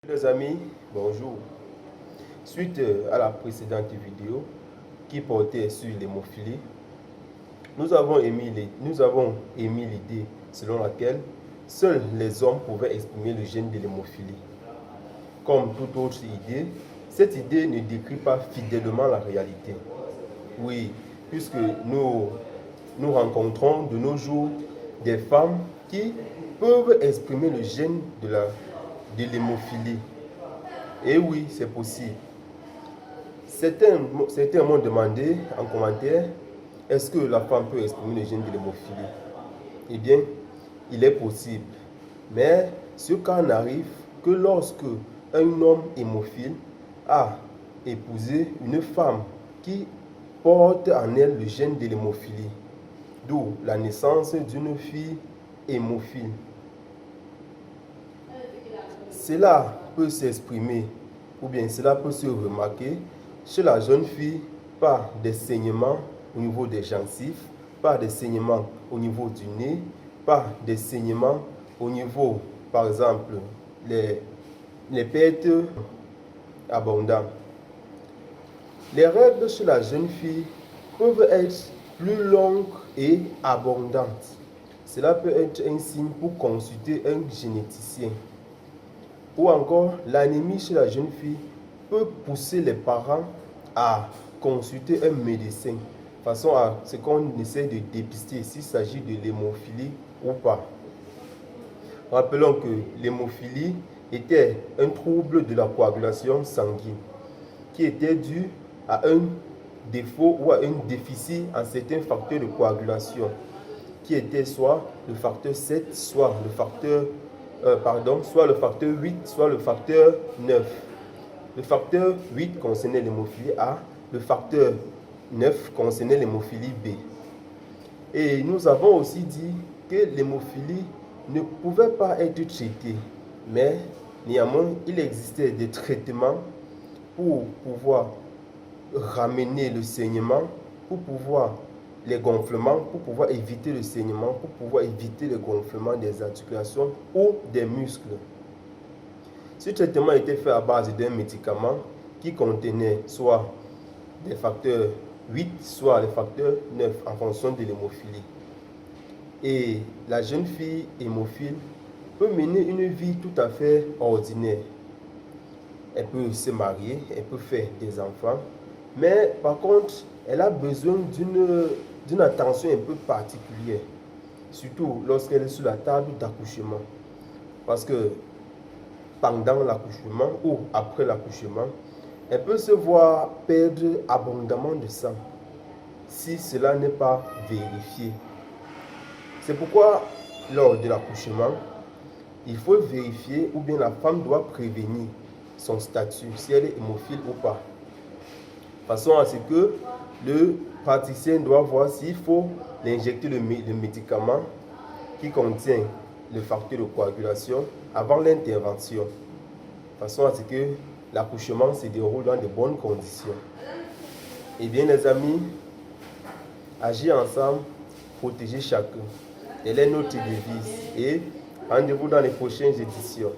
Les amis, bonjour. Suite à la précédente vidéo qui portait sur l'hémophilie, nous avons émis l'idée selon laquelle seuls les hommes pouvaient exprimer le gène de l'hémophilie. Comme toute autre idée, cette idée ne décrit pas fidèlement la réalité. Oui, puisque nous rencontrons de nos jours des femmes qui peuvent exprimer le gène de l'hémophilie. Et oui, c'est possible. Certains m'ont demandé en commentaire, est-ce que la femme peut exprimer le gène de l'hémophilie? Eh bien, il est possible. Mais ce cas n'arrive que lorsque un homme hémophile a épousé une femme qui porte en elle le gène de l'hémophilie, d'où la naissance d'une fille hémophile. Cela peut s'exprimer ou bien cela peut se remarquer chez la jeune fille par des saignements au niveau des gencives, par des saignements au niveau du nez, par des saignements au niveau, par exemple, les pertes abondantes. Les règles chez la jeune fille peuvent être plus longues et abondantes. Cela peut être un signe pour consulter un généticien. Ou encore, l'anémie chez la jeune fille peut pousser les parents à consulter un médecin, de façon à ce qu'on essaie de dépister s'il s'agit de l'hémophilie ou pas. Rappelons que l'hémophilie était un trouble de la coagulation sanguine qui était dû à un défaut ou à un déficit en certains facteurs de coagulation qui étaient soit le facteur 7, soit le facteur 8, soit le facteur 9. Le facteur 8 concernait l'hémophilie A, le facteur 9 concernait l'hémophilie B. Et nous avons aussi dit que l'hémophilie ne pouvait pas être traitée, mais néanmoins, il existait des traitements pour pouvoir ramener le saignement, pour pouvoir les gonflements, pour pouvoir éviter le saignement, pour pouvoir éviter le gonflement des articulations ou des muscles. Ce traitement était fait à base d'un médicament qui contenait soit des facteurs 8, soit les facteurs 9 en fonction de l'hémophilie. Et la jeune fille hémophile peut mener une vie tout à fait ordinaire. Elle peut se marier, elle peut faire des enfants, mais par contre, elle a besoin d'une attention un peu particulière, surtout lorsqu'elle est sur la table d'accouchement. Parce que pendant l'accouchement ou après l'accouchement, elle peut se voir perdre abondamment de sang si cela n'est pas vérifié. C'est pourquoi, lors de l'accouchement, il faut vérifier ou bien la femme doit prévenir son statut, si elle est hémophile ou pas. De façon à ce que le praticien doit voir s'il faut l'injecter le médicament qui contient le facteur de coagulation avant l'intervention. De façon à ce que l'accouchement se déroule dans de bonnes conditions. Eh bien les amis, agir ensemble, protéger chacun. Elle est notre devise et rendez-vous dans les prochaines éditions.